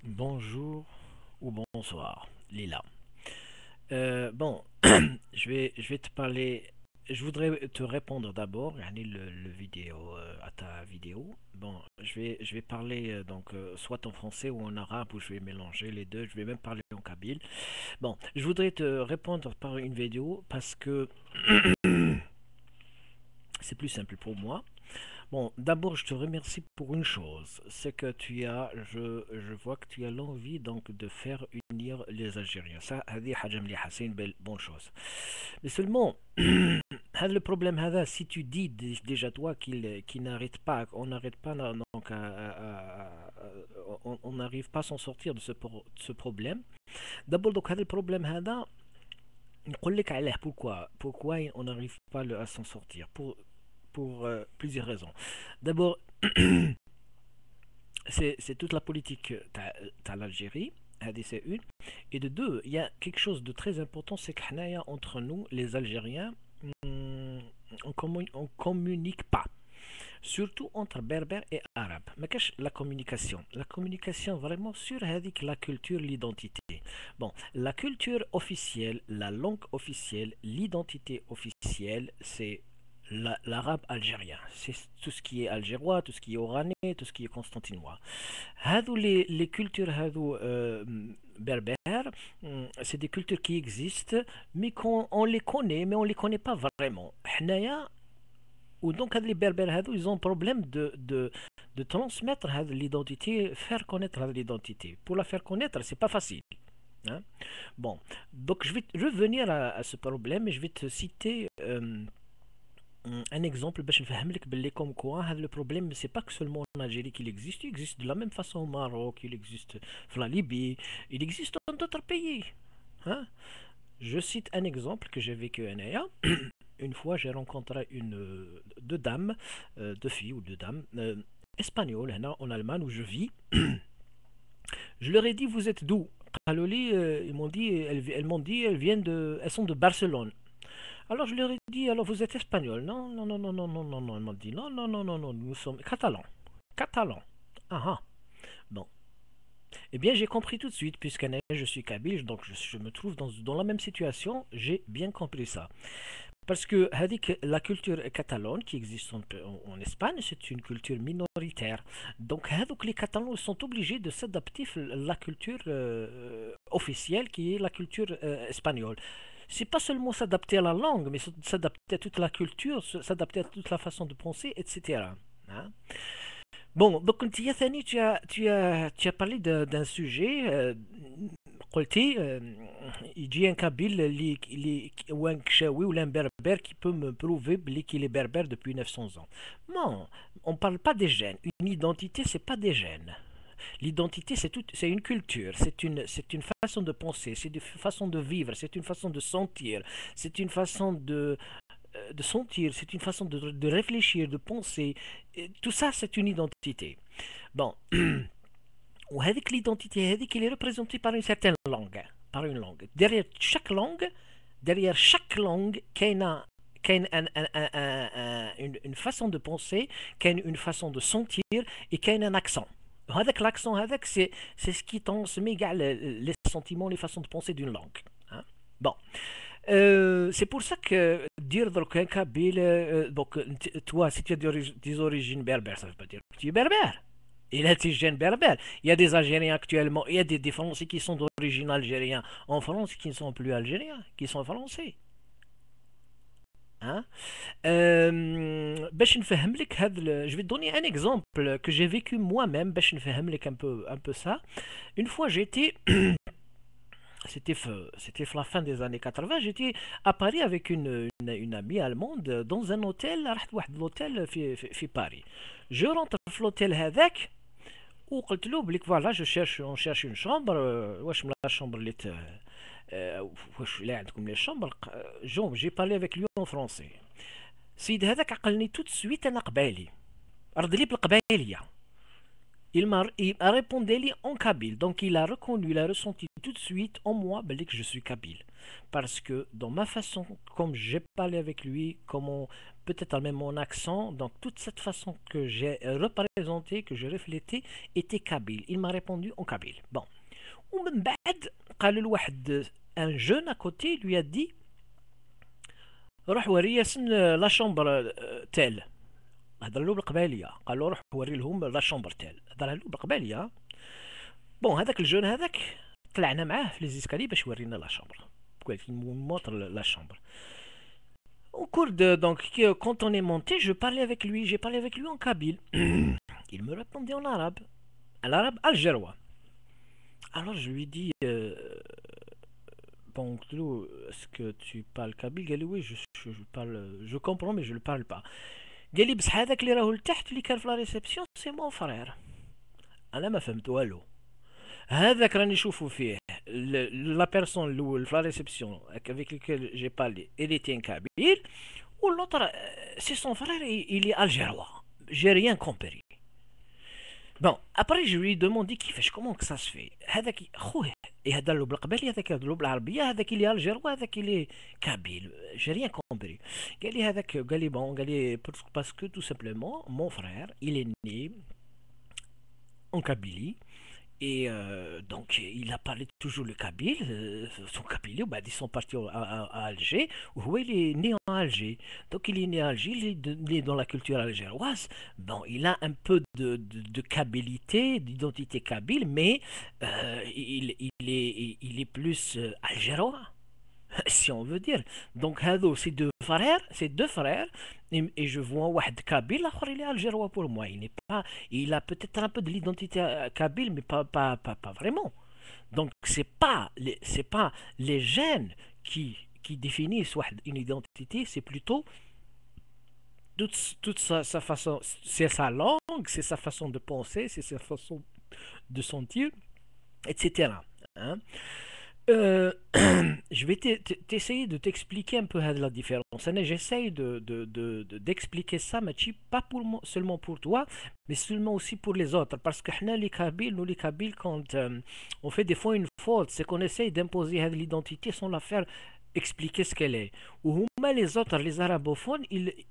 Bonjour ou bonsoir, Lila. Bon, je vais te parler. Je voudrais te répondre d'abord, yani le vidéo, à ta vidéo. Bon, je vais parler soit en français ou en arabe, ou je vais mélanger les deux. Je vais même parler en kabyle. Bon, je voudrais te répondre par une vidéo parce que c'est plus simple pour moi. Bon, d'abord, je te remercie pour une chose, c'est que je vois que tu as l'envie donc de faire unir les Algériens. Ça, هذه حاجة مليحة, c'est une belle, bonne chose. Mais seulement, هذا le problème, si tu dis déjà toi qu'il n'arrête pas, on n'arrête pas donc on n'arrive pas à s'en sortir de ce problème. D'abord, donc هذا le problème نقول لك عليه pourquoi on n'arrive pas à s'en sortir pour plusieurs raisons. D'abord, c'est toute la politique t'as l'Algérie, c'est une. Et de deux, il y a quelque chose de très important, c'est que entre nous, les Algériens, on communique pas. Surtout entre berbères et arabes. Mais qu'est-ce que la communication? La communication vraiment sur la culture, l'identité. Bon, la culture officielle, la langue officielle, l'identité officielle, c'est l'arabe algérien. C'est tout ce qui est algérois, tout ce qui est oranais, tout ce qui est constantinois. Les cultures berbères, c'est des cultures qui existent, mais qu'on on les connaît, mais on les connaît pas vraiment. حنايا donc les berbères ils ont un problème de transmettre l'identité, faire connaître l'identité. Pour la faire connaître, c'est pas facile. Hein. Bon, donc je vais revenir à ce problème et je vais te citer un exemple باش نفهملك باللي comme quoi le problème c'est pas que seulement en Algérie qu'il existe, il existe de la même façon au Maroc, il existe en Libye, il existe dans d'autres pays. Hein. Je cite un exemple que j'ai vécu à Naya. Une fois, j'ai rencontré deux dames, deux filles ou deux dames espagnoles en Allemagne où je vis. Je leur ai dit, vous êtes d'où? Ils m'ont dit, elles m'ont dit, elles sont de Barcelone. Alors je leur ai dit, alors vous êtes espagnol? Non, non, non, non, non, non, non, non. Elles m'ont dit, non, non, non, non, non, nous sommes catalans. Catalans. Ah ah. Bon. Eh bien, j'ai compris tout de suite, puisque je suis kabyle, donc je me trouve dans la même situation, j'ai bien compris ça. Parce que la culture catalane qui existe en Espagne, c'est une culture minoritaire. Donc les Catalans sont obligés de s'adapter à la culture officielle qui est la culture espagnole. C'est pas seulement s'adapter à la langue, mais s'adapter à toute la culture, s'adapter à toute la façon de penser, etc. Hein. Bon, donc Thani, tu as parlé d'un sujet, قلتي يجي un kabyle ou un kshawi ou un berbère qui peut me prouver qu'il est berbère depuis 900 ans. Non, on ne parle pas des gènes. Une identité, c'est pas des gènes. L'identité, c'est une culture, c'est une façon de penser, c'est une façon de vivre, c'est une façon de sentir, c'est une façon de sentir, c'est une façon de réfléchir, de penser. Et tout ça, c'est une identité. Bon, وهذيك l'identité هذيك elle est représentée par une certaine langue, par une langue. Derrière chaque langue كاين une façon de penser, كاين une façon de sentir et كاين un accent. هذاك l'accent هذاك c'est ce qui transmet les sentiments, les façons de penser d'une langue. Hein. Bon, c'est pour ça que dire donc un kabyle, donc toi si tu as des origines berbères, ça veut pas dire que tu es berbère. Il a des gènes berbères. Il y a des Algériens actuellement, il y a des Français qui sont d'origine algérienne en France qui ne sont plus algériens, qui sont français. Hein? باش نفهم لك je vais te donner un exemple que j'ai vécu moi-même باش نفهم لك un peu ça. Une fois j'étais c'était la fin des années 80, j'étais à Paris avec une amie allemande dans un hôtel, رحت واحد l'hôtel في Paris. Je rentre في l'hôtel هذاك وقلت له بليك فوالا on cherche une chambre واش من la chambre اللي واش لا عندكم لي chambre j'ai parlé avec lui en français. السيد هذاك عقلني tout de suite انا قبايلي رد لي بالقبايليه. Il a répondu en kabyle, donc il a reconnu, il a ressenti tout de suite en moi que je suis kabyle. parce que dans ma façon, comme j'ai parlé avec lui, comment peut-être même mon accent, donc toute cette façon que j'ai représentée, que j'ai reflétée, était kabyle. Il m'a répondu en kabyle. Bon. ومن بعد قال له واحد un jeune à côté lui a dit روح وري ياسن لا شومبر تال. هضر له بالقباليه، قال له روح وري لهم لا شومبر تال، هضرها له بالقباليه. بون هذاك الجون هذاك طلعنا معاه في لي زيسكالي باش ورينا لا شومبر، قال لك موتر لا شومبر. Au cours de donc quand on est monté, je parlais avec lui, j'ai parlé avec lui en kabyle. Il me répondait en arabe, l'arabe algérois. Alors je lui dis bon, est-ce que tu parles kabyle? قال لي oui, je parle, je comprends mais je le parle pas. قال لي بصح هذاك اللي راهو لتحت اللي كان في لا ريسبسيون سي مون فرير. انا ما فهمت والو. هذاك راني نشوفو فيه لا بيرسون الاول في لا ريسبسيون avec lequel j'ai parlé il était un kabyle ou l'autre c'est son frère il est algérois. J'ai rien compris. Bon, après je lui ai demandé كيفاش comment que ça se fait. هذاك خوه يهدر له بالقبالي، هذاك يهدر له بالعربيه، هذاك اللي الجيروا، هذاك اللي كابيل. J'ai rien compris. قال لي هذاك، قال لي bon، قال لي parce que tout simplement mon frère il est né en Kabylie. Et donc, il a parlé toujours le kabyle, son kabyle, bah, ils sont partis à Alger, où il est né en Alger. Donc, il est né à Alger, il est né dans la culture algéroise. Bon, il a un peu de kabilité, d'identité kabyle, mais il est plus algérois, si on veut dire. Donc, هذو c'est deux frères, et je vois واحد kabyle, l'autre il est algérois pour moi. Il a peut-être un peu de l'identité kabyle, mais pas vraiment. Donc, c'est pas les gènes qui définissent une identité, c'est plutôt toute sa façon, c'est sa langue, c'est sa façon de penser, c'est sa façon de sentir, etc. Hein. Euh, je vais t'essayer de t'expliquer un peu la différence. J'essaye d'expliquer ça, mais pas seulement pour toi, mais seulement aussi pour les autres. Parce que nous, les Kabyles, quand on fait des fois une faute, c'est qu'on essaye d'imposer l'identité sans la faire expliquer ce qu'elle est. Ou les autres, les arabophones,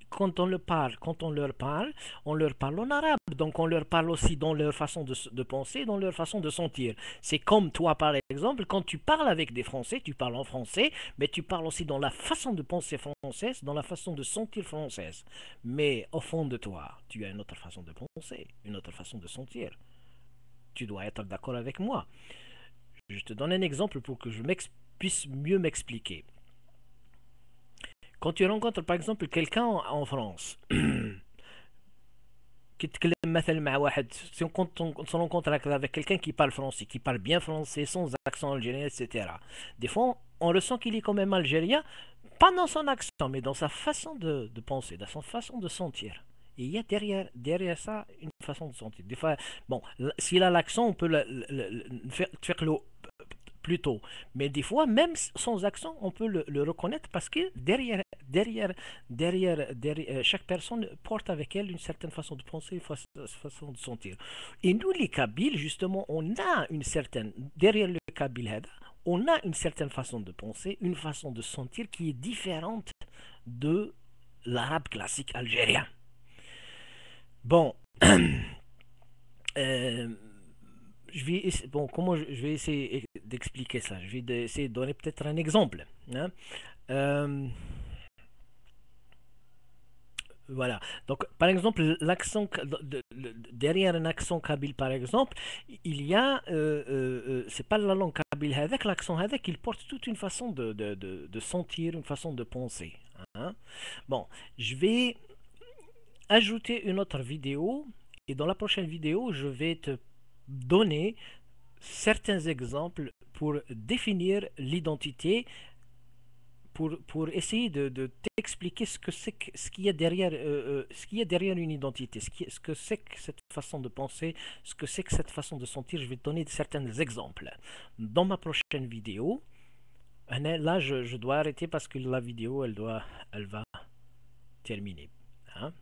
quand on leur parle en arabe. Donc on leur parle aussi dans leur façon de penser, dans leur façon de sentir. C'est comme toi, par exemple, quand tu parles avec des Français, tu parles en français, mais tu parles aussi dans la façon de penser française, dans la façon de sentir française. Mais au fond de toi, tu as une autre façon de penser, une autre façon de sentir. Tu dois être d'accord avec moi. Je te donne un exemple pour que je puisse mieux m'expliquer. Quand tu rencontres par exemple quelqu'un en France, si on se rencontre avec quelqu'un qui parle français, qui parle bien français, sans accent algérien, etc. Des fois, on ressent qu'il est quand même algérien, pas dans son accent, mais dans sa façon de penser, dans sa façon de sentir. Et il y a derrière ça une façon de sentir. Des fois, bon, s'il a l'accent, on peut faire le plus tôt. Mais des fois, même sans accent, on peut le reconnaître parce que derrière chaque personne porte avec elle une certaine façon de penser, une façon de sentir. Et nous, les Kabyles, justement, on a une certaine, derrière le Kabyle, on a une certaine façon de penser, une façon de sentir qui est différente de l'arabe classique algérien. Bon, comment je vais essayer d'expliquer ça? Je vais essayer de donner peut-être un exemple. Hein. Voilà. Donc, par exemple, l'accent derrière un accent kabyle, par exemple, il y a, c'est pas la langue kabyle avec l'accent avec, il porte toute une façon de sentir, une façon de penser. Hein. Bon, je vais ajouter une autre vidéo et dans la prochaine vidéo, je vais te donner certains exemples pour définir l'identité, pour essayer de t'expliquer ce qu'il y a derrière une identité, ce que c'est que cette façon de penser, ce que c'est que cette façon de sentir. Je vais te donner certains exemples dans ma prochaine vidéo. Là, je dois arrêter parce que la vidéo, elle va terminer. Hein.